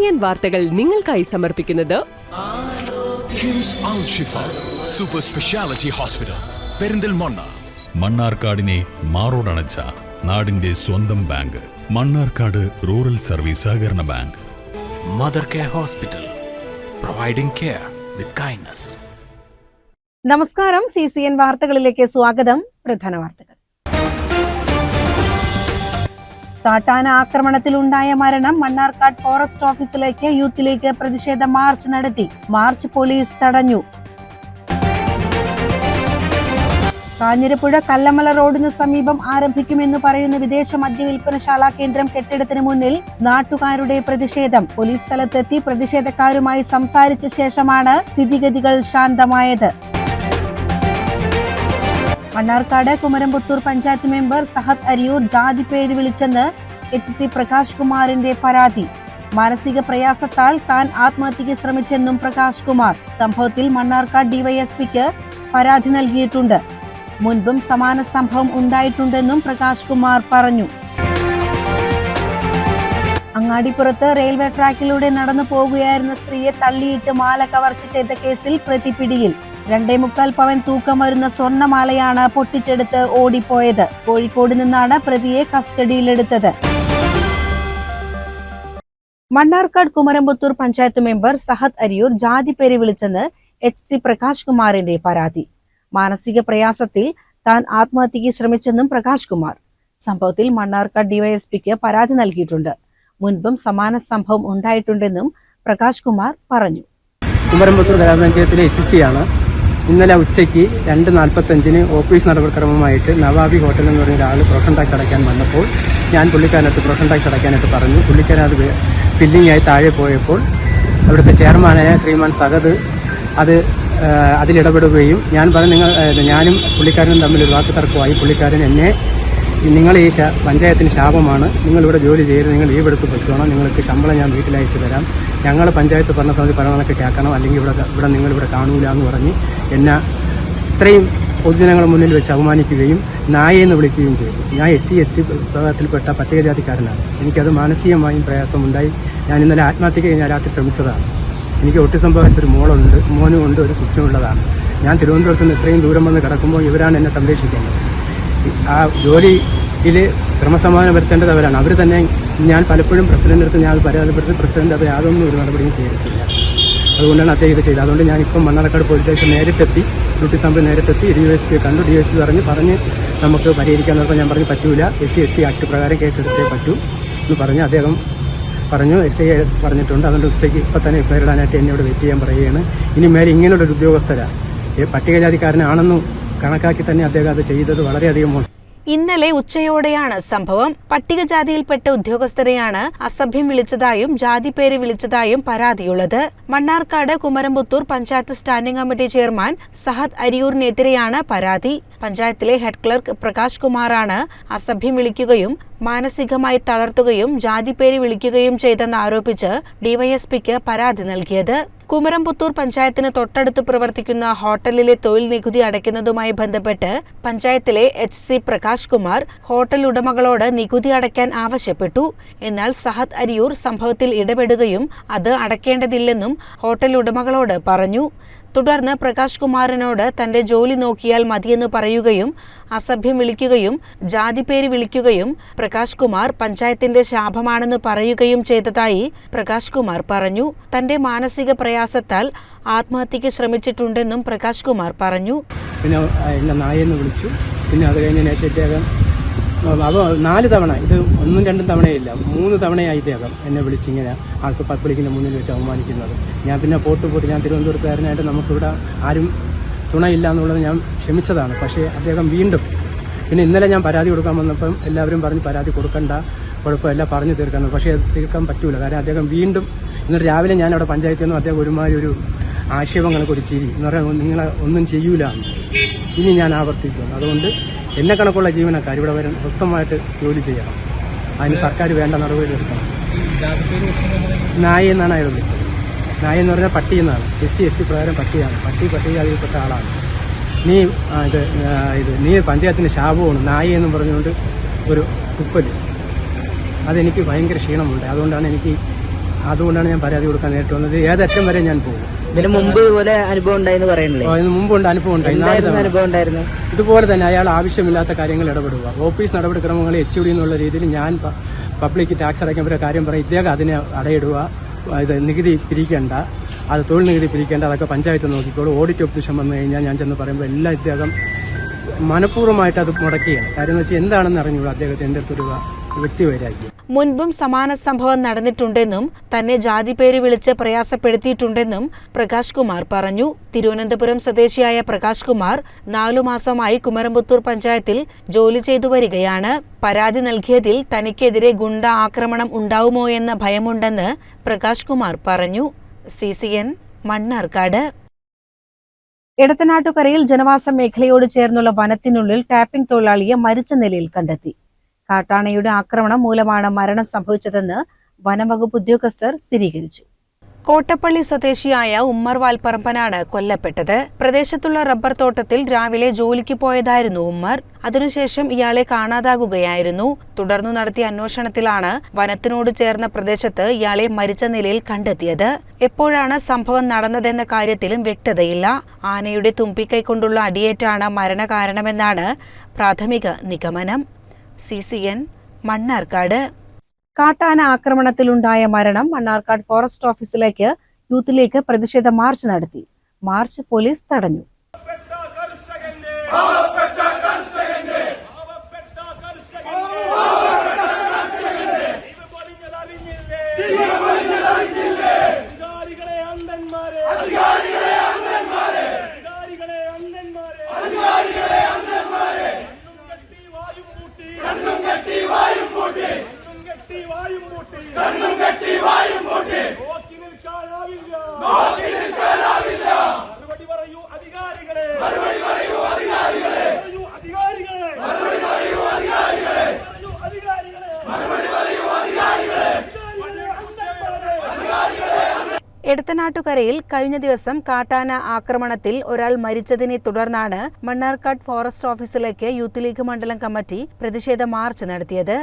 CCN വാർത്തകൾ നിങ്ങൾക്കായി സമർപ്പിക്കുന്നത് കിംസ് അൽ ഷിഫ സൂപ്പർ സ്പെഷ്യാലിറ്റി ഹോസ്പിറ്റൽ പെരിന്തൽമണ്ണ. മണ്ണാർക്കാടിനെ മാറോടണച്ച നാടിന്റെ സ്വന്തം ബാങ്ക് മണ്ണാർക്കാട് റൂറൽ സർവീസ് സഹകരണ bank. Mother care hospital, providing care with kindness. നമസ്കാരം. CCN വാർത്തകളിലേക്ക് സ്വാഗതം. പ്രധാന വാർത്തകൾ. കാട്ടാന ആക്രമണത്തിലുണ്ടായ മരണം. മണ്ണാർക്കാട് ഫോറസ്റ്റ് ഓഫീസിലേക്ക് യൂത്ത് ലീഗ് പ്രതിഷേധ മാർച്ച് നടത്തി. മാർച്ച് പോലീസ് തടഞ്ഞു. കാഞ്ഞിരപ്പുഴ കല്ലമല റോഡിന് സമീപം ആരംഭിക്കുമെന്ന് പറയുന്ന വിദേശ മദ്യവിൽപ്പനശാല കേന്ദ്രം കെട്ടിടത്തിന് മുന്നിൽ നാട്ടുകാരുടെ പ്രതിഷേധം. പോലീസ് സ്ഥലത്തെത്തി പ്രതിഷേധക്കാരുമായി സംസാരിച്ച ശേഷമാണ് സ്ഥിതിഗതികൾ ശാന്തമായത്. മണ്ണാർക്കാട് കുമരംപുത്തൂർ പഞ്ചായത്ത് മെമ്പർ സഹദ് അരിയൂർ ജാതി പേര് വിളിച്ചെന്ന് HC പ്രകാശ് കുമാറിന്റെ പരാതി. മാനസിക പ്രയാസത്താൽ താൻ ആത്മഹത്യക്ക് ശ്രമിച്ചെന്നും പ്രകാശ് കുമാർ. സംഭവത്തിൽ മണ്ണാർക്കാട് DYSPക്ക് പരാതി നൽകിയിട്ടുണ്ട്. മുൻപും സമാന സംഭവം ഉണ്ടായിട്ടുണ്ടെന്നും പ്രകാശ് കുമാർ പറഞ്ഞു. അങ്ങാടിപ്പുറത്ത് റെയിൽവേ ട്രാക്കിലൂടെ നടന്നു പോകുകയായിരുന്ന സ്ത്രീയെ തള്ളിയിട്ട് മാല കവർച്ച ചെയ്ത കേസിൽ പ്രതി പിടിയിൽ. 2.25 പവൻ തൂക്കം വരുന്ന സ്വർണ്ണമാലയാണ് പൊട്ടിച്ചെടുത്ത് ഓടിപ്പോയത്. കോഴിക്കോട് നിന്നാണ് പ്രതിയെ കസ്റ്റഡിയിലെടുത്തത്. മണ്ണാർക്കാട് കുമരംപുത്തൂർ പഞ്ചായത്ത് മെമ്പർ സഹദ് അരിയൂർ ജാതി പേര് വിളിച്ചെന്ന് HC പ്രകാശ് കുമാറിന്റെ പരാതി. മാനസിക പ്രയാസത്തിൽ താൻ ആത്മഹത്യക്ക് ശ്രമിച്ചെന്നും പ്രകാശ് കുമാർ. സംഭവത്തിൽ മണ്ണാർക്കാട് DYSPക്ക് പരാതി നൽകിയിട്ടുണ്ട്. മുൻപും സമാന സംഭവം ഉണ്ടായിട്ടുണ്ടെന്നും പ്രകാശ് കുമാർ പറഞ്ഞു. കുമരംപുത്തൂർ ഗ്രാമപഞ്ചായത്തിലെ HC ആണ്. ഇന്നലെ ഉച്ചയ്ക്ക് 2:45 ഓഫീസ് നടപടിക്രമമായിട്ട് നവാബി ഹോട്ടൽ എന്ന് പറഞ്ഞ ഒരാൾ പ്രൊഫഷൻ ടാക്സ് അടയ്ക്കാൻ വന്നപ്പോൾ ഞാൻ പുള്ളിക്കാരനടുത്ത് പ്രൊഫഷൻ ടാക്സ് അടയ്ക്കാനായിട്ട് പറഞ്ഞു. പുള്ളിക്കാരൻ അത് ഫില്ലിംഗ് ആയി താഴെ പോയപ്പോൾ അവിടുത്തെ ചെയർമാനായ ശ്രീമാൻ സഹദ് അതിലിടപെടുകയും ഞാൻ പറഞ്ഞു, ഞാനും പുള്ളിക്കാരനും തമ്മിൽ ഒരു വാക്ക് തർക്കമായി. പുള്ളിക്കാരൻ എന്നെ, നിങ്ങൾ ഈ പഞ്ചായത്തിന് ശാപമാണ്, നിങ്ങളിവിടെ ജോലി ചെയ്ത് നിങ്ങൾ ലീവ് എടുത്ത് പൊയ്ക്കണം, നിങ്ങൾക്ക് ശമ്പളം ഞാൻ വീട്ടിലയച്ചു തരാം, ഞങ്ങൾ പഞ്ചായത്ത് ഭരണസമിതി പറയുന്നതൊക്കെ കേൾക്കണം, അല്ലെങ്കിൽ ഇവിടെ നിങ്ങളിവിടെ കാണൂല എന്ന് പറഞ്ഞ് എന്നെ ഇത്രയും പൊതുജനങ്ങളുടെ മുന്നിൽ വെച്ച് അപമാനിക്കുകയും നായെന്ന് വിളിക്കുകയും ചെയ്തു. ഞാൻ SC/ST വിഭാഗത്തിൽപ്പെട്ട പട്ടികജാതിക്കാരനാണ്. എനിക്കത് മാനസികമായും പ്രയാസമുണ്ടായി. ഞാൻ ഇന്നലെ ആത്മഹത്യക്ക് ഞാൻ രാത്രി ശ്രമിച്ചതാണ്. എനിക്ക് ഒട്ടിസം ബാധിച്ചൊരു മോനും ഉണ്ട്, ഒരു കുറ്റമുള്ളതാണ്. ഞാൻ തിരുവനന്തപുരത്ത് നിന്ന് ഇത്രയും ദൂരം വന്ന് കിടക്കുമ്പോൾ ഇവരാണ് എന്നെ സംരക്ഷിക്കേണ്ടത്. ആ ജോലിയിൽ ക്രമസമാധാനം വരുത്തേണ്ടത് അവരാണ്. അവർ തന്നെ, ഞാൻ പലപ്പോഴും പ്രസിഡന്റിൻ്റെ അടുത്ത് ഞാൻ പരാതിപ്പെടുത്തി, പ്രസിഡന്റ് അത് യാതൊന്നും ഒരു നടപടിയും സ്വീകരിച്ചില്ല. അതുകൊണ്ടാണ് അദ്ദേഹം ഇത് ചെയ്തത്. അതുകൊണ്ട് ഞാനിപ്പം മണ്ണാർക്കാട് പോലീസ് സ്റ്റേഷൻ നേരിട്ടെത്തി, ഡ്യൂട്ടി സംഭവം നേരിട്ടെത്തി DYSP കണ്ടു. DYSP പറഞ്ഞ് നമുക്ക് പരിഹരിക്കാൻ പറഞ്ഞപ്പോൾ ഞാൻ പറഞ്ഞു പറ്റൂല, SC/ST ആക്ട് പ്രകാരം കേസെടുത്തേ പറ്റൂ എന്ന് പറഞ്ഞ് അദ്ദേഹം പറഞ്ഞു. SI പറഞ്ഞിട്ടുണ്ട്. അതുകൊണ്ട് ഉച്ചയ്ക്ക് ഇപ്പം തന്നെ പേരിടാനായിട്ട് എന്നോട് വെയിറ്റ് ചെയ്യാൻ പറയുകയാണ്. ഇനി മേലെ ഇങ്ങനെയുള്ളൊരു ഉദ്യോഗസ്ഥരാണ് പട്ടികജാതിക്കാരനാണെന്നും കണക്കാക്കി തന്നെ അദ്ദേഹം അത് ചെയ്തത് വളരെയധികം മോശം. ഇന്നലെ ഉച്ചയോടെയാണ് സംഭവം. പട്ടികജാതിയിൽപ്പെട്ട ഉദ്യോഗസ്ഥരെയാണ് അസഭ്യം വിളിച്ചതായും ജാതി പേര് വിളിച്ചതായും പരാതിയുള്ളത്. Mannarkkad Kumaramputhur panchayat standing committee chairman Sahad അരിയൂരിനെതിരെയാണ് പരാതി. പഞ്ചായത്തിലെ ഹെഡ് ക്ലർക്ക് പ്രകാശ് കുമാറാണ് അസഭ്യം വിളിക്കുകയും മാനസികമായി തളർത്തുകയും ജാതി പേര് വിളിക്കുകയും ചെയ്തെന്ന് ആരോപിച്ച് DYSPക്ക് പരാതി നൽകിയത്. കുമരംപുത്തൂർ പഞ്ചായത്തിന് തൊട്ടടുത്ത് പ്രവർത്തിക്കുന്ന ഹോട്ടലിലെ തൊഴിൽ നികുതി അടയ്ക്കുന്നതുമായി ബന്ധപ്പെട്ട് പഞ്ചായത്തിലെ HC പ്രകാശ് കുമാർ ഹോട്ടൽ ഉടമകളോട് നികുതി അടയ്ക്കാൻ ആവശ്യപ്പെട്ടു. എന്നാൽ സഹദ് അരിയൂർ സംഭവത്തിൽ ഇടപെടുകയും അത് അടയ്ക്കേണ്ടതില്ലെന്നും ഹോട്ടൽ ഉടമകളോട് പറഞ്ഞു. തുടർന്ന് പ്രകാശ് കുമാറിനോട് തന്റെ ജോലി നോക്കിയാൽ മതിയെന്ന് പറയുകയും അസഭ്യം വിളിക്കുകയും ജാതി പേര് വിളിക്കുകയും പ്രകാശ് കുമാർ പഞ്ചായത്തിന്റെ ശാപമാണെന്ന് പറയുകയും ചെയ്തതായി പ്രകാശ് കുമാർ പറഞ്ഞു. തന്റെ മാനസിക പ്രയാസത്താൽ ആത്മഹത്യക്ക് ശ്രമിച്ചിട്ടുണ്ടെന്നും പ്രകാശ് കുമാർ പറഞ്ഞു. പിന്നെ എന്നെ നായെന്ന് വിളിച്ചു. പിന്നെ അത് കഴിഞ്ഞ ശേഷം അപ്പോൾ 4 തവണ, ഇത് 1ഉം 2ഉം തവണയില്ല, 3 തവണയായി ഇദ്ദേഹം എന്നെ വിളിച്ചിങ്ങനെ ആൾക്ക് പബ്ലിക്കിൻ്റെ മുന്നിൽ വെച്ച് അവമാനിക്കുന്നത്. ഞാൻ പിന്നെ പോട്ട് ഞാൻ തിരുവനന്തപുരത്തുകാരനായിട്ട് നമുക്കിവിടെ ആരും തുണയില്ല എന്നുള്ളത് ഞാൻ ക്ഷമിച്ചതാണ്. പക്ഷേ അദ്ദേഹം വീണ്ടും പിന്നെ ഇന്നലെ ഞാൻ പരാതി കൊടുക്കാൻ വന്നപ്പം എല്ലാവരും പറഞ്ഞ് പരാതി കൊടുക്കണ്ട, കുഴപ്പമില്ല, പറഞ്ഞു തീർക്കണം. പക്ഷേ അത് തീർക്കാൻ പറ്റൂല. കാരണം അദ്ദേഹം വീണ്ടും ഇന്നലെ രാവിലെ ഞാൻ അവിടെ പഞ്ചായത്തിൽ നിന്നും അദ്ദേഹം ഒരുമാതിരി ഒരു ആക്ഷേപങ്ങൾക്ക് ഒരു ചിരി എന്ന് പറഞ്ഞാൽ നിങ്ങളെ ഒന്നും ചെയ്യൂല, ഇനി ഞാൻ ആവർത്തിക്കുന്നു. അതുകൊണ്ട് എന്നെ കണക്കുള്ള ജീവനക്കാർ ഇവിടെ വരാൻ സ്വസ്ഥമായിട്ട് ജോലി ചെയ്യണം. അതിന് സർക്കാർ വേണ്ട നടപടി എടുക്കണം. നായ എന്നാണ് അയാൾ വിളിച്ചത്. നായ എന്ന് പറഞ്ഞാൽ പട്ടി എന്നാണ്. SC/ST പ്രകാരം പട്ടിയാണ്. പട്ടികജാതിയിൽപ്പെട്ട ആളാണ്. നീ പഞ്ചായത്തിന് ശാപമാണ് നായ എന്നും പറഞ്ഞുകൊണ്ട് ഒരു തുപ്പല്. അതെനിക്ക് ഭയങ്കര ക്ഷീണമുണ്ട്. അതുകൊണ്ടാണ് എനിക്ക് അതുകൊണ്ടാണ് ഞാൻ പരാതി കൊടുക്കാൻ നേരിട്ട് വന്നത്. ഏതറ്റം വരെ ഞാൻ പോകും. ഇതിന് മുമ്പ് ഇതുപോലെ അനുഭവം ഉണ്ടായെന്ന് പറയണില്ലേ? ഇതിന് മുമ്പുണ്ട് അനുഭവം ഉണ്ടായി. അനുഭവം ഉണ്ടായിരുന്നു. ഇതുപോലെ തന്നെ അയാൾ ആവശ്യമില്ലാത്ത കാര്യങ്ങൾ ഇടപെടുക. ഓഫീസ് നടപടിക്രമങ്ങൾ HOD എന്നുള്ള രീതിയിൽ ഞാൻ പബ്ലിക് ടാക്സ് അടയ്ക്കുമ്പോൾ കാര്യം പറയും, ഇദ്ദേഹം അതിനെ അടയിടുക, ഇത് നികുതി പിരിക്കേണ്ട, അത് തൊഴിൽ നികുതി പിരിക്കേണ്ട, അതൊക്കെ പഞ്ചായത്ത് നോക്കിക്കോളൂ. ഓഡിറ്റ് ഒബ്ജക്ഷൻ വന്നു കഴിഞ്ഞാൽ ഞാൻ ചെന്ന് പറയുമ്പോൾ എല്ലാം ഇദ്ദേഹം മനഃപൂർവ്വമായിട്ട് അത് മുടക്കുകയാണ്. കാര്യം എന്ന് വെച്ചാൽ എന്താണെന്ന് അറിഞ്ഞുള്ളൂ അദ്ദേഹത്തെ എൻ്റെ അടുത്തൊരു വ്യക്തിവൈരാഗ്യം. മുൻപും സമാന സംഭവം നടന്നിട്ടുണ്ടെന്നും തന്നെ ജാതി പേര് വിളിച്ച് പ്രയാസപ്പെടുത്തിയിട്ടുണ്ടെന്നും പ്രകാശ് കുമാർ പറഞ്ഞു. തിരുവനന്തപുരം സ്വദേശിയായ പ്രകാശ് കുമാർ 4 മാസമായി കുമരംപുത്തൂർ പഞ്ചായത്തിൽ ജോലി ചെയ്തു വരികയാണ്. പരാതി നൽകിയതിൽ തനിക്കെതിരെ ഗുണ്ട ആക്രമണം ഉണ്ടാവുമോ എന്ന ഭയമുണ്ടെന്ന് പ്രകാശ് കുമാർ പറഞ്ഞു. CCN മണ്ണാർക്കാട്. എടത്തനാട്ടുകരയിൽ ജനവാസ മേഖലയോട് ചേർന്നുള്ള വനത്തിനുള്ളിൽ ടാപ്പിംഗ് തൊഴിലാളിയെ മരിച്ച നിലയിൽ കണ്ടെത്തി. കാട്ടാനയുടെ ആക്രമണം മൂലമാണ് മരണം സംഭവിച്ചതെന്ന് വനംവകുപ്പ് ഉദ്യോഗസ്ഥർ സ്ഥിരീകരിച്ചു. കോട്ടപ്പള്ളി സ്വദേശിയായ ഉമ്മർ വാൽപ്പറമ്പനാണ് കൊല്ലപ്പെട്ടത്. പ്രദേശത്തുള്ള റബ്ബർ തോട്ടത്തിൽ രാവിലെ ജോലിക്ക് പോയതായിരുന്നു ഉമ്മർ. അതിനുശേഷം ഇയാളെ കാണാതാകുകയായിരുന്നു. തുടർന്നു നടത്തിയ അന്വേഷണത്തിലാണ് വനത്തിനോട് ചേർന്ന പ്രദേശത്ത് ഇയാളെ മരിച്ച നിലയിൽ കണ്ടെത്തിയത്. എപ്പോഴാണ് സംഭവം നടന്നതെന്ന കാര്യത്തിലും വ്യക്തതയില്ല. ആനയുടെ തുമ്പിക്കൈ കൊണ്ടുള്ള അടിയേറ്റാണ് മരണകാരണമെന്നാണ് പ്രാഥമിക നിഗമനം. CCN മണ്ണാർക്കാട്. കാട്ടാന ആക്രമണത്തിലുണ്ടായ മരണം മണ്ണാർക്കാട് ഫോറസ്റ്റ് ഓഫീസിലേക്ക് യൂത്ത് ലീഗ് പ്രതിഷേധ മാർച്ച് നടത്തി. മാർച്ച് പോലീസ് തടഞ്ഞു. എടത്തനാട്ടുകരയിൽ കഴിഞ്ഞ ദിവസം കാട്ടാന ആക്രമണത്തിൽ ഒരാൾ മരിച്ചതിനെ തുടർന്നാണ് മണ്ണാർക്കാട് ഫോറസ്റ്റ് ഓഫീസിലേക്ക് യൂത്ത് ലീഗ് മണ്ഡലം കമ്മിറ്റി പ്രതിഷേധ മാർച്ച് നടത്തിയത്.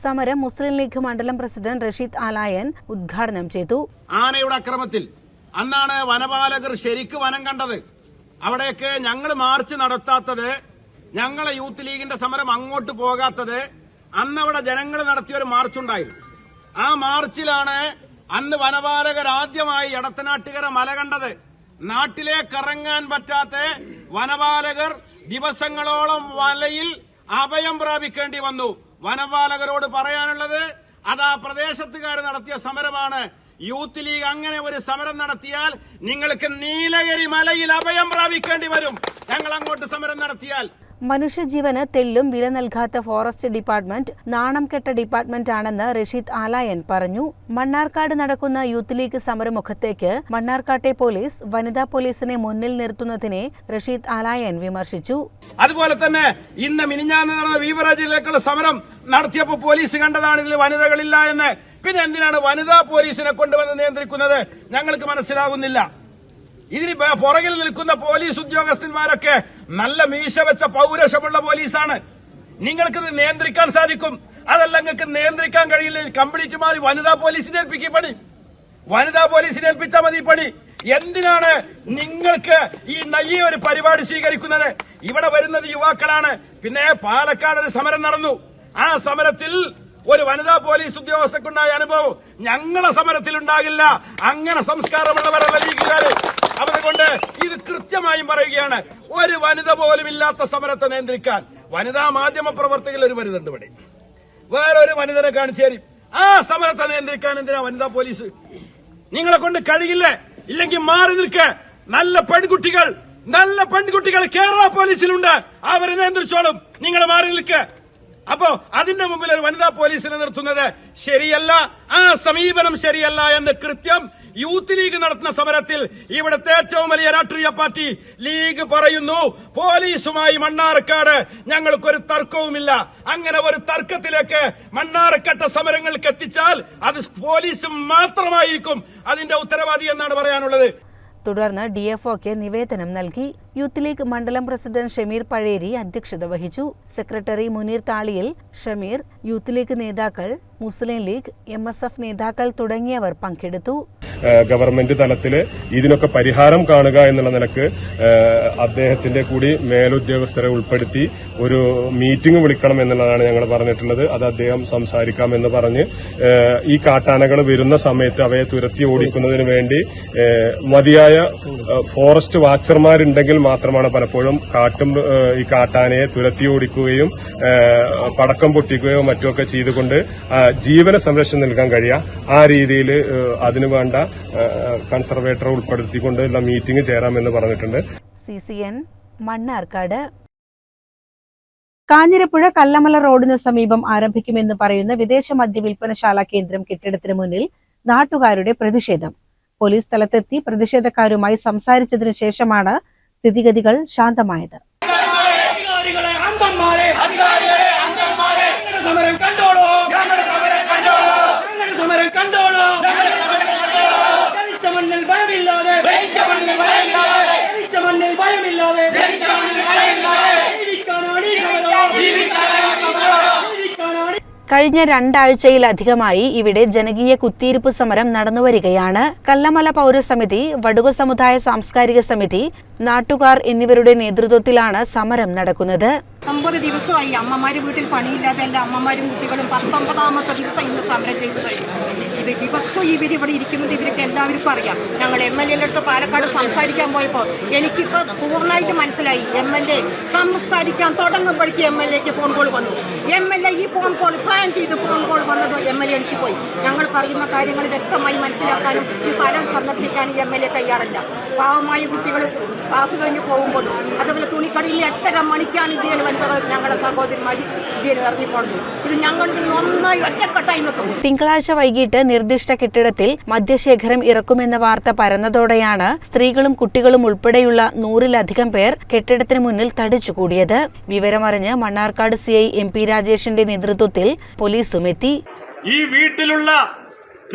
സമരം മുസ്ലിം ലീഗ് മണ്ഡലം പ്രസിഡന്റ് റഷീദ് ആലായൻ ഉദ്ഘാടനം ചെയ്തു. ആനയുടെ അക്രമത്തിൽ അന്നാണ് വനപാലകർ ശരിക്ക് വനം കണ്ടത്. അവിടേക്ക് ഞങ്ങൾ മാർച്ച് നടത്താത്തത്, ഞങ്ങളെ യൂത്ത് ലീഗിന്റെ സമരം അങ്ങോട്ട് പോകാത്തത്, അന്നവിടെ ജനങ്ങൾ നടത്തിയൊരു മാർച്ചുണ്ടായിരുന്നു. ആ മാർച്ചിലാണ് അന്ന് വനപാലകർ ആദ്യമായി എടത്തനാട്ടുകര മല കണ്ടത്. നാട്ടിലേക്ക് ഇറങ്ങാൻ പറ്റാത്ത വനപാലകർ ദിവസങ്ങളോളം മലയിൽ അഭയം പ്രാപിക്കേണ്ടി വന്നു. വനപാലകരോട് പറയാനുള്ളത്, അത് ആ പ്രദേശത്തുകാർ നടത്തിയ സമരമാണ്. യൂത്ത് ലീഗ് അങ്ങനെ ഒരു സമരം നടത്തിയാൽ നിങ്ങൾക്ക് നീലഗിരി മലയിൽ അഭയം പ്രാപിക്കേണ്ടി വരും. ഞങ്ങൾ അങ്ങോട്ട് സമരം നടത്തിയാൽ മനുഷ്യജീവന് തെല്ലും വില നൽകാത്ത ഫോറസ്റ്റ് ഡിപ്പാർട്ട്മെന്റ് നാണം കെട്ട ഡിപ്പാർട്ട്മെന്റ് ആണെന്ന് റഷീദ് ആലായൻ പറഞ്ഞു. മണ്ണാർക്കാട് നടക്കുന്ന യൂത്ത് ലീഗ് സമരമുഖത്തേക്ക് മണ്ണാർക്കാട്ടെ പോലീസ് വനിതാ പോലീസിനെ മുന്നിൽ നിർത്തുന്നതിനെ റഷീദ് ആലായൻ വിമർശിച്ചു. അതുപോലെ തന്നെ ഇന്ന് മിനിഞ്ഞാന്ന് നടന്ന വീവറാജിലേക്കുള്ള സമരം നടത്തിയപ്പോൾ പോലീസ് കണ്ടതാണ് ഇതിൽ വനിതകളില്ല എന്ന്. പിന്നെ എന്തിനാണ് വനിതാ പോലീസിനെ കൊണ്ടുവന്ന് നിയന്ത്രിക്കുന്നത്? ഞങ്ങൾക്ക് മനസ്സിലാകുന്നില്ല. ഇതിന് പുറകിൽ നിൽക്കുന്ന പോലീസ് ഉദ്യോഗസ്ഥന്മാരൊക്കെ നല്ല മീശ വെച്ച പൗരുഷമുള്ള പോലീസാണ്. നിങ്ങൾക്കിത് നിയന്ത്രിക്കാൻ സാധിക്കും. അതല്ല നിങ്ങൾക്ക് നിയന്ത്രിക്കാൻ കഴിയില്ല. കംപ്ലീറ്റ് മാറി വനിതാ പോലീസിനെ ഏൽപ്പിക്കും പണി. വനിതാ പോലീസിനെ ഏൽപ്പിച്ചാൽ മതി പണി. എന്തിനാണ് നിങ്ങൾക്ക് ഈ ഒരു പരിപാടി സ്വീകരിക്കുന്നത്? ഇവിടെ വരുന്നത് യുവാക്കളാണ്. പിന്നെ പാലക്കാട് ഒരു സമരം നടന്നു. ആ സമരത്തിൽ ഒരു വനിതാ പോലീസ് ഉദ്യോഗസ്ഥക്കുണ്ടായ അനുഭവം ഞങ്ങളെ സമരത്തിൽ ഉണ്ടാകില്ല. അങ്ങനെ സംസ്കാരമുള്ളവരല്ല ലീഗുകാര്. അതുകൊണ്ട് ഇത് കൃത്യമായും പറയുകയാണ്, ഒരു വനിത പോലും ഇല്ലാത്ത സമരത്തെ നിയന്ത്രിക്കാൻ വനിതാ മാധ്യമ പ്രവർത്തകരിൽ ഒരു വനിത ഉണ്ട് ഇവിടെ, വേറൊരു വനിതനെ കാണിച്ചു തരും. ആ സമരത്തെ നിയന്ത്രിക്കാൻ എന്തിനാ വനിതാ പോലീസ്? നിങ്ങളെ കൊണ്ട് കഴിയില്ലേ? ഇല്ലെങ്കിൽ മാറി നിൽക്ക. നല്ല പെൺകുട്ടികൾ കേരള പോലീസിലുണ്ട്, അവരെ നിയന്ത്രിച്ചോളും. നിങ്ങൾ മാറി നിൽക്ക. അപ്പോ അതിന്റെ മുമ്പിൽ ഒരു വനിതാ പോലീസിനെ നിർത്തുന്നത് ശരിയല്ല. ആ സമീപനം ശരിയല്ല എന്ന് കൃത്യം യൂത്ത് ലീഗ് നടത്തുന്ന സമരത്തിൽ ഇവിടുത്തെ ഏറ്റവും വലിയ രാഷ്ട്രീയ പാർട്ടി ലീഗ് പറയുന്നു. പോലീസുമായി മണ്ണാർക്കാട് ഞങ്ങൾക്കൊരു തർക്കവുമില്ല. അങ്ങനെ ഒരു തർക്കത്തിലേക്ക് മണ്ണാർക്കാട്ടെ സമരങ്ങൾക്ക് എത്തിച്ചാൽ അത് പോലീസ് മാത്രമായിരിക്കും അതിന്റെ ഉത്തരവാദി എന്നാണ് പറയാനുള്ളത്. തുടർന്ന് ഡിഎഫ്ഒക്ക് നിവേദനം നൽകി. യൂത്ത് ലീഗ് മണ്ഡലം പ്രസിഡന്റ് ഷമീർ പഴേരി അധ്യക്ഷത വഹിച്ചു. Secretary Muneer Thaliyil, Shameer, youth league നേതാക്കൾ, മുസ്ലിം ലീഗ്, MSF നേതാക്കൾ തുടങ്ങിയവർ പങ്കെടുത്തു. ഗവൺമെന്റ് തലത്തിൽ ഇതിനൊക്കെ പരിഹാരം കാണുക എന്നുള്ള നിലക്ക് അദ്ദേഹത്തിന്റെ കൂടി മേലുദ്യോഗസ്ഥരെ ഉൾപ്പെടുത്തി ഒരു മീറ്റിംഗ് വിളിക്കണം എന്നുള്ളതാണ് ഞങ്ങൾ പറഞ്ഞിട്ടുള്ളത്. അത് അദ്ദേഹം സംസാരിക്കാമെന്ന് പറഞ്ഞ് ഈ കാട്ടാനകൾ വരുന്ന സമയത്ത് അവയെ തുരത്തി ഓടിക്കുന്നതിന് വേണ്ടി മതിയായ ഫോറസ്റ്റ് വാച്ചർമാരുണ്ടെങ്കിൽ മാത്രമാണ് പലപ്പോഴും ഈ കാട്ടാനയെ തുരത്തി ഓടിക്കുകയും പടക്കം പൊട്ടിക്കുകയോ മറ്റുമൊക്കെ ചെയ്തുകൊണ്ട് ജീവന സംരക്ഷണം നൽകാൻ കഴിയുക. ആ രീതിയിൽ അതിനുവേണ്ട കൺസർവേറ്ററെ ഉൾപ്പെടുത്തിക്കൊണ്ടുള്ള മീറ്റിംഗ് ചേരാമെന്ന് പറഞ്ഞിട്ടുണ്ട്. CCN മണ്ണാർക്കാട്. കാഞ്ഞിരപ്പുഴ കല്ലമല റോഡിന് സമീപം ആരംഭിക്കുമെന്ന് പറയുന്ന വിദേശ മദ്യ വിൽപ്പനശാല കേന്ദ്രം കെട്ടിടത്തിന് മുന്നിൽ നാട്ടുകാരുടെ പ്രതിഷേധം. പോലീസ് സ്ഥലത്തെത്തി പ്രതിഷേധക്കാരുമായി സംസാരിച്ചതിനു ശേഷമാണ് സ്ഥിതിഗതികൾ ശാന്തമായത്. കഴിഞ്ഞ 2 ആഴ്ചയിലധികമായി ഇവിടെ ജനകീയ കുത്തിയിരിപ്പ് സമരം നടന്നുവരികയാണ്. കല്ലമല പൗരസമിതി, വടുക സമുദായ സാംസ്കാരിക സമിതി, നാട്ടുകാർ എന്നിവരുടെ നേതൃത്വത്തിലാണ് സമരം നടക്കുന്നത്. 9 ദിവസമായി അമ്മമാര് വീട്ടിൽ പണിയില്ലാതെ എല്ലാ അമ്മമാരും കുട്ടികളും 19ാമത്തെ ദിവസം ഇന്ന് സമരം ചെയ്തു കഴിഞ്ഞു. ഇത് ദിവസവും ഇവരിവിടെ ഇരിക്കുന്നത് ഇവർക്ക് എല്ലാവർക്കും അറിയാം. ഞങ്ങൾ MLA അടുത്ത് പാലക്കാട് സംസാരിക്കാൻ പോയപ്പോൾ എനിക്കിപ്പോൾ പൂർണ്ണമായിട്ട് മനസ്സിലായി. MLA സംസാരിക്കാൻ തുടങ്ങുമ്പോഴേക്ക് MLAക്ക് ഫോൺ കോൾ വന്നു. MLA ഈ ഫോൺ കോൾ പ്ലാൻ ചെയ്ത് ഫോൺ കോൾ വന്നത് MLA അടിച്ചു പോയി. ഞങ്ങൾ പറയുന്ന കാര്യങ്ങൾ വ്യക്തമായി മനസ്സിലാക്കാനും ഈ സ്ഥലം സന്ദർശിക്കാനും MLA തയ്യാറല്ല. പാവമായ കുട്ടികൾ ക്ലാസ് കഴിഞ്ഞ് പോകുമ്പോഴും അതുപോലെ തുണിക്കടയിൽ 8:30 മണിക്കാണ് ഇന്ത്യയിൽ വനിതകൾ ഞങ്ങളുടെ സഹോദരിമാർ ഇന്ത്യയിൽ ഇറങ്ങിപ്പോകുന്നത്. ഇത് ഞങ്ങൾ നന്നായി ഒറ്റക്കെട്ടായി നിൽക്കുന്നു. തിങ്കളാഴ്ച വൈകിട്ട് നിർദ്ദിഷ്ട കെട്ടിടത്തിൽ മദ്യശേഖരം ഇറക്കുമെന്ന വാർത്ത പരന്നതോടെയാണ് സ്ത്രീകളും കുട്ടികളും ഉൾപ്പെടെയുള്ള 100-ലധികം പേർ കെട്ടിടത്തിന് മുന്നിൽ തടിച്ചുകൂടിയത്. വിവരമറിഞ്ഞ് മണ്ണാർക്കാട് CI MP രാജേഷിന്റെ നേതൃത്വത്തിൽ പോലീസും എത്തി. ഈ വീട്ടിലുള്ള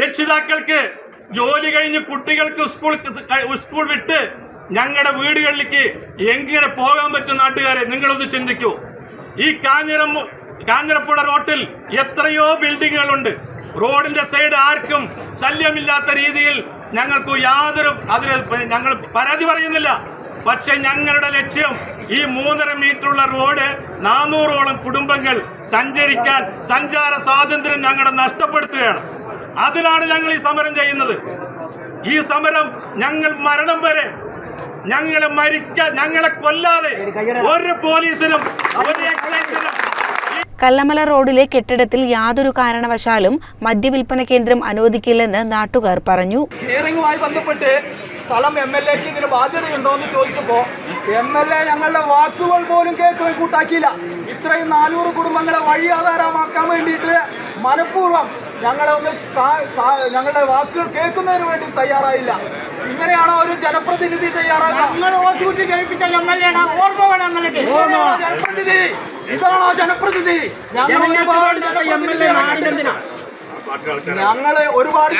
രക്ഷിതാക്കൾക്ക് ജോലി കഴിഞ്ഞ് കുട്ടികൾക്ക് സ്കൂൾ വിട്ട് ഞങ്ങളുടെ വീടുകളിലേക്ക് എങ്ങനെ പോകാൻ പറ്റും? നാട്ടുകാരെ നിങ്ങളൊന്ന് ചിന്തിക്കൂ. ഈ കാഞ്ഞിരപ്പുഴ റോട്ടിൽ എത്രയോ ബിൽഡിങ്ങുകളുണ്ട്. റോഡിന്റെ സൈഡ് ആർക്കും ശല്യമില്ലാത്ത രീതിയിൽ ഞങ്ങൾക്ക് ഞങ്ങൾ പരാതി പറയുന്നില്ല. പക്ഷെ ഞങ്ങളുടെ ലക്ഷ്യം ഈ 3.5 മീറ്ററുള്ള റോഡ് 400ഓളം കുടുംബങ്ങൾ സഞ്ചരിക്കാൻ സഞ്ചാര സ്വാതന്ത്ര്യം ഞങ്ങളുടെ നഷ്ടപ്പെടുത്തുകയാണ്. അതിനാണ് ഞങ്ങൾ ഈ സമരം ചെയ്യുന്നത്. ഈ സമരം ഞങ്ങൾ മരണം വരെ, ഞങ്ങളെ കൊല്ലാതെ ഒരു പോലീസിനും ഒരു എക്സൈസിനും. കല്ലമല റോഡിലെ കെട്ടിടത്തിൽ യാതൊരു കാരണവശാലും മദ്യവിൽപ്പന കേന്ദ്രം അനുവദിക്കില്ലെന്ന് നാട്ടുകാർ പറഞ്ഞു. ഹിയറിംഗുമായി ബന്ധപ്പെട്ട് സ്ഥലം MLAക്ക് ഇതിന് ബാധ്യതയുണ്ടോ എന്ന് ചോദിച്ചപ്പോൾ MLA ഞങ്ങളുടെ വാക്കുകൾ പോലും കേൾക്കാൻ കൂട്ടാക്കിയില്ല. ഇത്രയും 400 കുടുംബങ്ങളെ വഴിയാധാരമാക്കാൻ വേണ്ടിയിട്ട് മനഃപൂർവ്വം ഞങ്ങളുടെ വാക്കുകൾ കേൾക്കുന്നതിന് വേണ്ടി തയ്യാറായില്ല. ഇങ്ങനെയാണോ ഒരു ജനപ്രതിനിധി തയ്യാറാക്കുക? ജനപ്രതിനിധി ഇതാണോ ജനപ്രതിനിധി? ഞങ്ങൾ ഒരുപാട്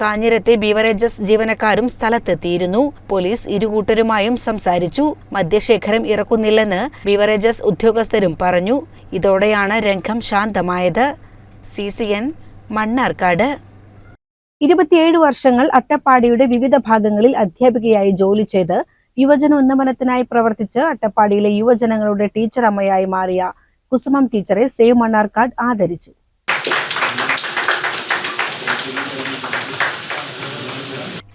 കാഞ്ഞിരത്തെ ബീവറേജസ് ജീവനക്കാരും സ്ഥലത്തെത്തിയിരുന്നു. പോലീസ് ഇരുകൂട്ടരുമായും സംസാരിച്ചു. മദ്യശേഖരം ഇറക്കുന്നില്ലെന്ന് ബീവറേജസ് ഉദ്യോഗസ്ഥരും പറഞ്ഞു. ഇതോടെയാണ് രംഗം ശാന്തമായത്. CCN മണ്ണാർക്കാട്. 27 വർഷങ്ങൾ അട്ടപ്പാടിയുടെ വിവിധ ഭാഗങ്ങളിൽ അധ്യാപികയായി ജോലി ചെയ്ത് യുവജന ഉന്നമനത്തിനായി പ്രവർത്തിച്ച് അട്ടപ്പാടിയിലെ യുവജനങ്ങളുടെ ടീച്ചർ അമ്മയായി മാറിയ കുസുമം ടീച്ചറെ സേവ് മണ്ണാർക്കാട് ആദരിച്ചു.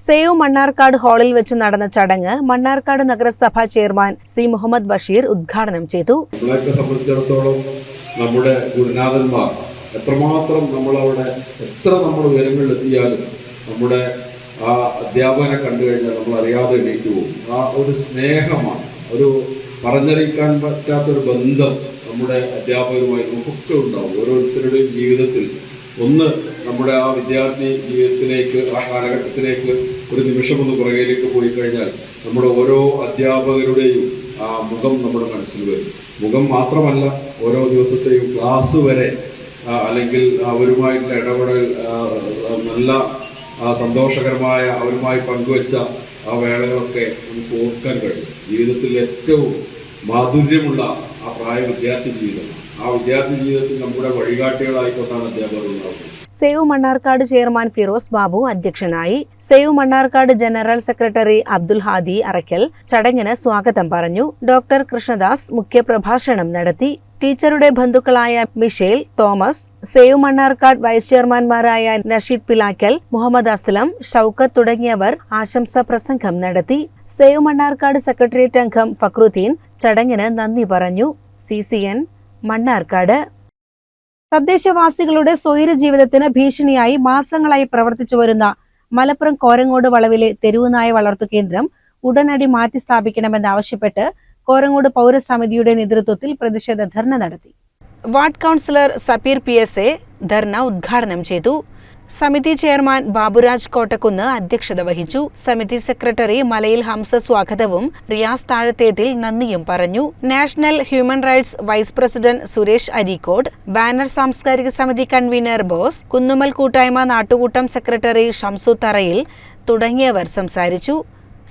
സേവ് മണ്ണാർക്കാട് ഹാളിൽ വെച്ച് നടന്ന ചടങ്ങ് മണ്ണാർക്കാട് നഗരസഭാ ചെയർമാൻ C. മുഹമ്മദ് ബഷീർ ഉദ്ഘാടനം ചെയ്തു. നമ്മളെ സംബന്ധിച്ചിടത്തോളം നമ്മുടെ ഗുരുനാഥന്മാർ എത്രമാത്രം നമ്മളവിടെ എത്ര നമ്മൾ ഉയരങ്ങളിൽ എത്തിയാലും നമ്മുടെ ആ അധ്യാപകനെ കണ്ടു കഴിഞ്ഞാൽ നമ്മൾ അറിയാതെ എണീറ്റ് പോകും. ആ ഒരു സ്നേഹമാണ്, ഒരു പറഞ്ഞറിയിക്കാൻ പറ്റാത്തൊരു ബന്ധം നമ്മുടെ അധ്യാപകരുമായി നമുക്കൊക്കെ ഉണ്ടാവും. ഓരോരുത്തരുടെയും ജീവിതത്തിൽ ഒന്ന് നമ്മുടെ ആ വിദ്യാർത്ഥി ജീവിതത്തിലേക്ക്, ആ കാലഘട്ടത്തിലേക്ക് ഒരു നിമിഷം ഒന്ന് പുറകിലേക്ക് പോയി കഴിഞ്ഞാൽ നമ്മുടെ ഓരോ അധ്യാപകരുടെയും ആ മുഖം നമ്മുടെ മനസ്സിൽ വരും. മുഖം മാത്രമല്ല, ഓരോ ദിവസത്തെയും ക്ലാസ് വരെ അല്ലെങ്കിൽ അവരുമായിട്ടുള്ള ഇടപെടൽ, നല്ല സന്തോഷകരമായ അവരുമായി പങ്കുവെച്ച ആ വേളകളൊക്കെ നമുക്ക് ഓർക്കാൻ കഴിയും. ജീവിതത്തിൽ ഏറ്റവും മാധുര്യമുള്ള ആ പ്രായ വിദ്യാർത്ഥി ജീവിതം, ആ വിദ്യാർത്ഥി ജീവിതത്തിൽ നമ്മുടെ വഴികാട്ടികളായിക്കൊണ്ടാണ് അധ്യാപകർ ഉണ്ടാവുന്നത്. സേവ് മണ്ണാർക്കാട് ചെയർമാൻ ഫിറോസ് ബാബു അധ്യക്ഷനായി. Save Mannarkkad general secretary Abdul Hadi Arakkal ചടങ്ങിന് സ്വാഗതം പറഞ്ഞു. ഡോക്ടർ കൃഷ്ണദാസ് മുഖ്യപ്രഭാഷണം നടത്തി. ടീച്ചറുടെ ബന്ധുക്കളായ Michelle Thomas, save Mannarkkad vice ചെയർമാൻമാരായ നഷീദ് പിലാക്കൽ, മുഹമ്മദ് അസ്ലം, ഷൌക്കത്ത് തുടങ്ങിയവർ ആശംസാ പ്രസംഗം നടത്തി. സേവ് മണ്ണാർക്കാട് സെക്രട്ടേറിയറ്റ് അംഗം ഫക്രുദ്ദീൻ ചടങ്ങിന് നന്ദി പറഞ്ഞു. CCN മണ്ണാർക്കാട്. തദ്ദേശവാസികളുടെ സ്വൈര ജീവിതത്തിന് ഭീഷണിയായി മാസങ്ങളായി പ്രവർത്തിച്ചു വരുന്ന മലപ്പുറം കോരങ്ങോട് വളവിലെ തെരുവുനായ വളർത്തു കേന്ദ്രം ഉടനടി മാറ്റി സ്ഥാപിക്കണമെന്നാവശ്യപ്പെട്ട് കോരങ്ങോട് പൗരസമിതിയുടെ നേതൃത്വത്തിൽ പ്രതിഷേധ ധർണ നടത്തി. വാർഡ് കൗൺസിലർ സപീർ PSA ധർണ ഉദ്ഘാടനം ചെയ്തു. സമിതി ചെയർമാൻ ബാബുരാജ് കോട്ടക്കുന്ന് അധ്യക്ഷത വഹിച്ചു. സമിതി സെക്രട്ടറി മലയിൽ ഹംസ സ്വാഗതവും റിയാസ് താഴത്തേതിൽ നന്ദിയും പറഞ്ഞു. National human rights vice president Suresh Areekode, banner സാംസ്കാരിക സമിതി കൺവീനർ ബോസ്, കുന്നുമൽ കൂട്ടായ്മ നാട്ടുകൂട്ടം സെക്രട്ടറി ഷംസു തറയിൽ തുടങ്ങിയവർ സംസാരിച്ചു.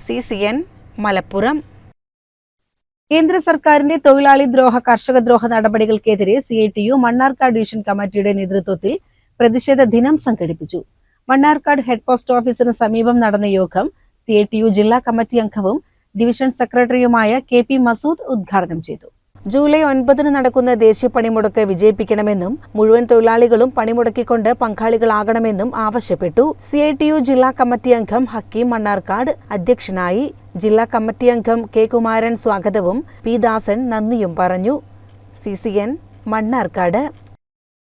CCN മലപ്പുറം. കേന്ദ്ര സർക്കാരിന്റെ തൊഴിലാളി ദ്രോഹ കർഷകദ്രോഹ നടപടികൾക്കെതിരെ CITU മണ്ണാർക്കാട് ഡിവിഷൻ കമ്മിറ്റിയുടെ നേതൃത്വത്തിൽ പ്രതിഷേധ ദിനം സംഘടിപ്പിച്ചു. മണ്ണാർക്കാട് ഹെഡ് പോസ്റ്റ് ഓഫീസിന് സമീപം നടന്ന യോഗം CITU ജില്ലാ കമ്മിറ്റി അംഗവും ഡിവിഷൻ സെക്രട്ടറിയുമായ KP മസൂദ് ഉദ്ഘാടനം ചെയ്തു. ജൂലൈ 9 നടക്കുന്ന ദേശീയ പണിമുടക്ക് വിജയിപ്പിക്കണമെന്നും മുഴുവൻ തൊഴിലാളികളും പണിമുടക്കിക്കൊണ്ട് പങ്കാളികളാകണമെന്നും ആവശ്യപ്പെട്ടു. CITU ജില്ലാ കമ്മിറ്റി അംഗം ഹക്കീം മണ്ണാർക്കാട് അധ്യക്ഷനായി. ജില്ലാ കമ്മിറ്റി അംഗം K. കുമാരൻ സ്വാഗതവും P. ദാസൻ നന്ദിയും പറഞ്ഞു. CCN മണ്ണാർക്കാട്.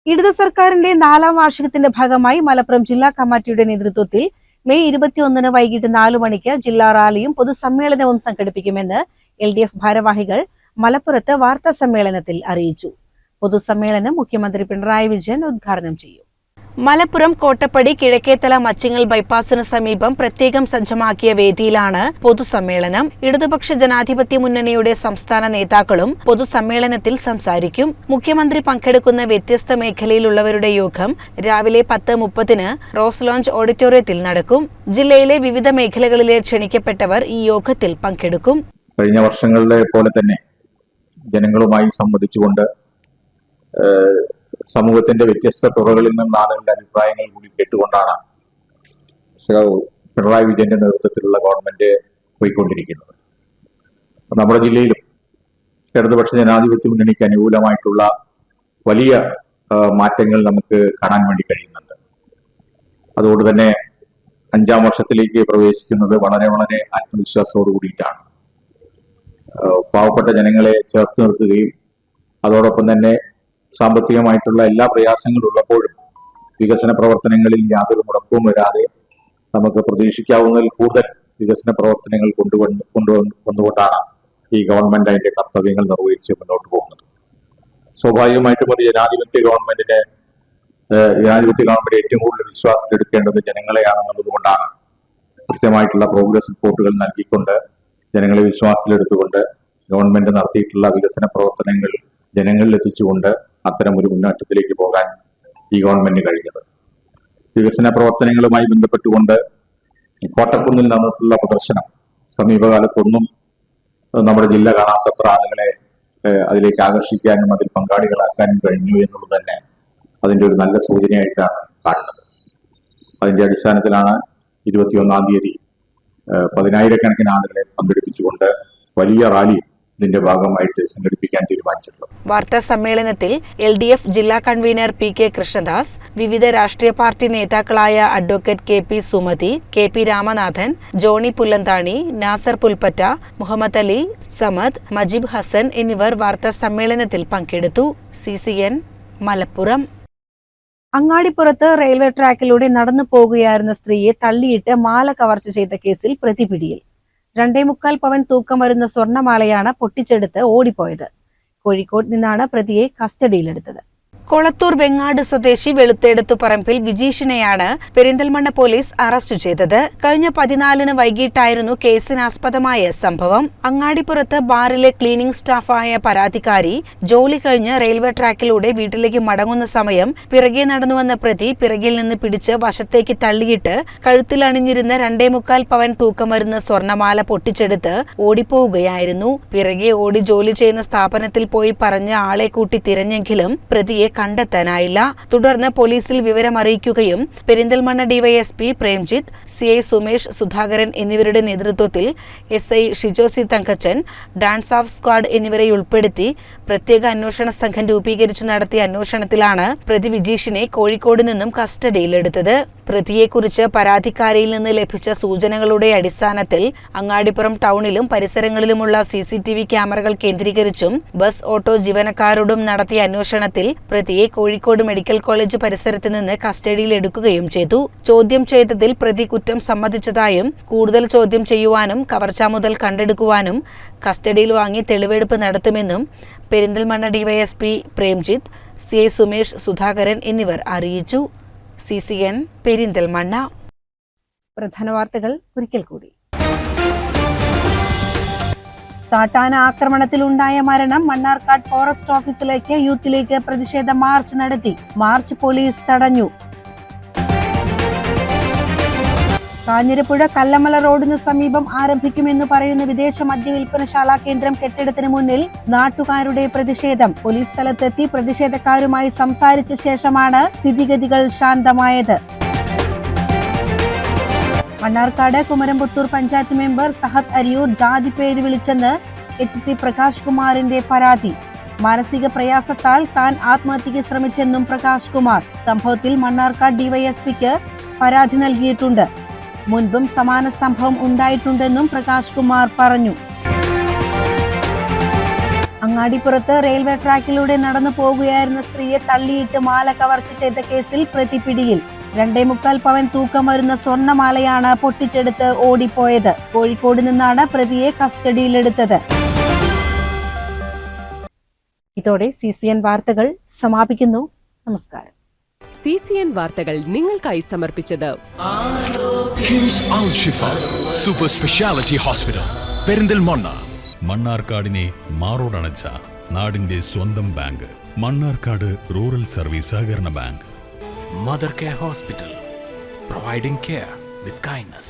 ഇടതു സർക്കാരിന്റെ 4ാം വാർഷികത്തിന്റെ ഭാഗമായി മലപ്പുറം ജില്ലാ കമ്മിറ്റിയുടെ നേതൃത്വത്തിൽ മെയ് 21 വൈകിട്ട് 4 മണിക്ക് ജില്ലാ റാലിയും പൊതുസമ്മേളനവും സംഘടിപ്പിക്കുമെന്ന് LDF ഭാരവാഹികൾ മലപ്പുറത്ത് വാർത്താ സമ്മേളനത്തിൽ അറിയിച്ചു. പൊതുസമ്മേളനം മുഖ്യമന്ത്രി പിണറായി വിജയൻ ഉദ്ഘാടനം ചെയ്യും. മലപ്പുറം കോട്ടപ്പടി കിഴക്കേത്തല മച്ചിങ്ങൽ ബൈപ്പാസിന് സമീപം പ്രത്യേകം സജ്ജമാക്കിയ വേദിയിലാണ് പൊതുസമ്മേളനം. ഇടതുപക്ഷ ജനാധിപത്യ മുന്നണിയുടെ സംസ്ഥാന നേതാക്കളും പൊതുസമ്മേളനത്തിൽ സംസാരിക്കും. മുഖ്യമന്ത്രി പങ്കെടുക്കുന്ന വ്യത്യസ്ത മേഖലയിലുള്ളവരുടെ യോഗം രാവിലെ 10:30 റോസ് ലോഞ്ച് ഓഡിറ്റോറിയത്തിൽ നടക്കും. ജില്ലയിലെ വിവിധ മേഖലകളിലെ ക്ഷണിക്കപ്പെട്ടവർ ഈ യോഗത്തിൽ പങ്കെടുക്കും. കഴിഞ്ഞ വർഷങ്ങളിലെ പോലെ തന്നെ ജനങ്ങളുമായി സംവദിച്ചുകൊണ്ട് സമൂഹത്തിന്റെ വ്യത്യസ്ത തുറകളിൽ നിന്ന് ആളുകളുടെ അഭിപ്രായങ്ങൾ കൂടി കേട്ടുകൊണ്ടാണ് പിണറായി വിജയന്റെ നേതൃത്വത്തിലുള്ള ഗവൺമെന്റ് പോയിക്കൊണ്ടിരിക്കുന്നത്. നമ്മുടെ ജില്ലയിലും ഇടതുപക്ഷ ജനാധിപത്യ മുന്നണിക്ക് അനുകൂലമായിട്ടുള്ള വലിയ മാറ്റങ്ങൾ നമുക്ക് കാണാൻ വേണ്ടി കഴിയുന്നുണ്ട്. അതുകൊണ്ട് തന്നെ 5ാം വർഷത്തിലേക്ക് പ്രവേശിക്കുന്നത് വളരെ വളരെ ആത്മവിശ്വാസത്തോടു കൂടിയിട്ടാണ്. പാവപ്പെട്ട ജനങ്ങളെ ചേർത്ത് നിർത്തുകയും അതോടൊപ്പം തന്നെ സാമ്പത്തികമായിട്ടുള്ള എല്ലാ പ്രയാസങ്ങളും ഉള്ളപ്പോഴും വികസന പ്രവർത്തനങ്ങളിൽ യാതൊരു മുടക്കവും വരാതെ നമുക്ക് പ്രതീക്ഷിക്കാവുന്നതിൽ കൂടുതൽ വികസന പ്രവർത്തനങ്ങൾ കൊണ്ടുവന്നുകൊണ്ടാണ് ഈ ഗവൺമെന്റ് അതിന്റെ കർത്തവ്യങ്ങൾ നിർവഹിച്ച് മുന്നോട്ട് പോകുന്നത്. സ്വാഭാവികമായിട്ടും ഒരു ജനാധിപത്യ ഗവൺമെന്റ് ഏറ്റവും കൂടുതൽ വിശ്വാസത്തിലെടുക്കേണ്ടത് ജനങ്ങളെയാണെന്നുള്ളത് കൊണ്ടാണ് കൃത്യമായിട്ടുള്ള പ്രോഗ്രസ് റിപ്പോർട്ടുകൾ നൽകിക്കൊണ്ട് ജനങ്ങളെ വിശ്വാസത്തിലെടുത്തുകൊണ്ട് ഗവൺമെന്റ് നടത്തിയിട്ടുള്ള വികസന പ്രവർത്തനങ്ങൾ ജനങ്ങളിൽ എത്തിച്ചുകൊണ്ട് അത്തരം ഒരു മുന്നേറ്റത്തിലേക്ക് പോകാൻ ഈ ഗവൺമെന്റിന് കഴിഞ്ഞത്. വികസന പ്രവർത്തനങ്ങളുമായി ബന്ധപ്പെട്ടുകൊണ്ട് കോട്ടക്കുന്നിൽ നടന്നിട്ടുള്ള പ്രദർശനം സമീപകാലത്തൊന്നും നമ്മുടെ ജില്ല കാണാത്തത്ര ആളുകളെ അതിലേക്ക് ആകർഷിക്കാനും അതിൽ പങ്കാളികളാക്കാനും കഴിഞ്ഞു എന്നുള്ളത് തന്നെ അതിൻ്റെ ഒരു നല്ല സൂചനയായിട്ടാണ് കാണുന്നത്. അതിൻ്റെ അടിസ്ഥാനത്തിലാണ് 21-ാം തീയതി 10,000-കണക്കിന് ആളുകളെ പങ്കെടുപ്പിച്ചുകൊണ്ട് വലിയ റാലി ഇതിന്റെ ഭാഗമായിട്ട് സംഘടിപ്പിക്കാൻ തീരുമാനിച്ചിട്ടുള്ളത്. വാർത്താ സമ്മേളനത്തിൽ LDF ജില്ലാ കൺവീനർ PK കൃഷ്ണദാസ്, വിവിധ രാഷ്ട്രീയ പാർട്ടി നേതാക്കളായ advocate KP Sumathi, KP Ramanathan, Johnny Pullanthani, Nasar Pulpatta, Muhammad Ali, Samad, Majeeb Hasan എന്നിവർ വാർത്താ സമ്മേളനത്തിൽ പങ്കെടുത്തു. CCN മലപ്പുറം. അങ്ങാടിപ്പുറത്ത് റെയിൽവേ ട്രാക്കിലൂടെ നടന്നു പോകുകയായിരുന്ന സ്ത്രീയെ തള്ളിയിട്ട് മാല കവർച്ച ചെയ്ത കേസിൽ പ്രതി പിടിയിൽ. 2.25 പവൻ തൂക്കം വരുന്ന സ്വർണ്ണമാലയാണ് പൊട്ടിച്ചെടുത്ത് ഓടിപ്പോയത്. കോഴിക്കോട് നിന്നാണ് പ്രതിയെ കസ്റ്റഡിയിലെടുത്തത്. കൊളത്തൂർ വെങ്ങാട് സ്വദേശി വെളുത്തേടത്തു പറമ്പിൽ വിജീഷിനെയാണ് പെരിന്തൽമണ്ണ പോലീസ് അറസ്റ്റ് ചെയ്തത്. കഴിഞ്ഞ 14-ന് വൈകിട്ടായിരുന്നു കേസിനാസ്പദമായ സംഭവം. അങ്ങാടിപ്പുറത്ത് ബാറിലെ ക്ലീനിംഗ് സ്റ്റാഫായ പരാതിക്കാരി ജോലി കഴിഞ്ഞ് റെയിൽവേ ട്രാക്കിലൂടെ വീട്ടിലേക്ക് മടങ്ങുന്ന സമയം പിറകെ നടന്നുവന്ന പ്രതി പിറകിൽ നിന്ന് പിടിച്ച് വശത്തേക്ക് തള്ളിയിട്ട് കഴുത്തിൽ അണിഞ്ഞിരുന്ന 2.25 പവൻ തൂക്കം വരുന്ന സ്വർണ്ണമാല പൊട്ടിച്ചെടുത്ത് ഓടിപ്പോവുകയായിരുന്നു. പിറകെ ഓടി ജോലി ചെയ്യുന്ന സ്ഥാപനത്തിൽ പോയി പറഞ്ഞ് ആളെ കൂട്ടി തിരഞ്ഞെങ്കിലും പ്രതിയെ കണ്ടെത്താനായില്ല. തുടർന്ന് പോലീസിൽ വിവരമറിയിക്കുകയും പെരിന്തൽമണ്ണ DYSP പ്രേംജിത്ത്, CI സുമേഷ് സുധാകരൻ എന്നിവരുടെ നേതൃത്വത്തിൽ SI Shijosi Thankachan, DANSAF squad എന്നിവരെ ഉൾപ്പെടുത്തി പ്രത്യേക അന്വേഷണ സംഘം രൂപീകരിച്ചു നടത്തിയ അന്വേഷണത്തിലാണ് പ്രതി വിജീഷിനെ കോഴിക്കോട് നിന്നും കസ്റ്റഡിയിലെടുത്തത്. പ്രതിയെക്കുറിച്ച് പരാതിക്കാരിയിൽ നിന്ന് ലഭിച്ച സൂചനകളുടെ അടിസ്ഥാനത്തിൽ അങ്ങാടിപ്പുറം ടൗണിലും പരിസരങ്ങളിലുമുള്ള CCTV ക്യാമറകൾ കേന്ദ്രീകരിച്ചും ബസ് ഓട്ടോ ജീവനക്കാരോടും നടത്തിയ അന്വേഷണത്തിൽ പ്രതിയെ കോഴിക്കോട് മെഡിക്കൽ കോളേജ് പരിസരത്ത് നിന്ന് കസ്റ്റഡിയിലെടുക്കുകയും ചെയ്തു. ചോദ്യം ചെയ്തതിൽ പ്രതി കുറ്റം സമ്മതിച്ചതായും കൂടുതൽ ചോദ്യം ചെയ്യുവാനും കവർച്ചാ മുതൽ കണ്ടെടുക്കുവാനും കസ്റ്റഡിയിൽ വാങ്ങി തെളിവെടുപ്പ് നടത്തുമെന്നും പെരിന്തൽമണ്ണ DYSP പ്രേംജിത്ത്, CI സുമേഷ് സുധാകരൻ എന്നിവർ അറിയിച്ചു. CCN പെരിന്തൽമണ്ണ. പ്രധാന വാർത്തകൾ ഒരിക്കൽ കൂടി. കാട്ടാന ആക്രമണത്തിലുണ്ടായ മരണം. മണ്ണാർക്കാട് ഫോറസ്റ്റ് ഓഫീസിലേക്ക് യൂത്ത് ലീഗ് പ്രതിഷേധ മാർച്ച് നടത്തി. മാർച്ച് പോലീസ് തടഞ്ഞു. കാഞ്ഞിരപ്പുഴ കല്ലമല റോഡിന് സമീപം ആരംഭിക്കുമെന്ന് പറയുന്ന വിദേശ മദ്യവിൽപ്പനശാല കേന്ദ്രം കെട്ടിടത്തിന് മുന്നിൽ നാട്ടുകാരുടെ പ്രതിഷേധം. പോലീസ് സ്ഥലത്തെത്തി പ്രതിഷേധക്കാരുമായി സംസാരിച്ച ശേഷമാണ് സ്ഥിതിഗതികൾ ശാന്തമായത്. മണ്ണാർക്കാട് കുമരംപുത്തൂർ പഞ്ചായത്ത് മെമ്പർ സഹദ് അരിയൂർ ജാതി പേര് വിളിച്ചെന്ന് HC പ്രകാശ് കുമാറിന്റെ പരാതി. മാനസിക പ്രയാസത്താൽ താൻ ആത്മഹത്യക്ക് ശ്രമിച്ചെന്നും പ്രകാശ് കുമാർ. സംഭവത്തിൽ മണ്ണാർക്കാട് DYSPക്ക് പരാതി നൽകിയിട്ടുണ്ട്. മുൻപും സമാന സംഭവം ഉണ്ടായിട്ടുണ്ടെന്നും പ്രകാശ് കുമാർ പറഞ്ഞു. അങ്ങാടിപ്പുറത്ത് റെയിൽവേ ട്രാക്കിലൂടെ നടന്നു പോകുകയായിരുന്ന സ്ത്രീയെ തള്ളിയിട്ട് മാല കവർച്ച ചെയ്ത കേസിൽ പ്രതി പിടിയിൽ. 2.25 പവൻ തൂക്കം വരുന്ന സ്വർണ്ണമാലയാണ് പൊട്ടിച്ചെടുത്ത് ഓടിപ്പോയത്. കോഴിക്കോട് നിന്നാണ് പ്രതിയെ കസ്റ്റഡിയിലെടുത്തത്. ഇതോടെ CCN വാർത്തകൾ സമാപിക്കുന്നു. നമസ്കാരം. CCN വാർത്തകൾ നിങ്ങൾക്കായി സമർപ്പിച്ചത് കിംസ് അൽ ഷിഫ സൂപ്പർ സ്പെഷ്യാലിറ്റി ഹോസ്പിറ്റൽ പെരിന്തൽമണ്ണ. മണ്ണാർക്കാടിനെ മാറോടണച്ച നാടിന്റെ സ്വന്തം ബാങ്ക് മണ്ണാർക്കാട് റൂറൽ സർവീസ് സഹകരണ bank. Mother Care Hospital, providing care with kindness.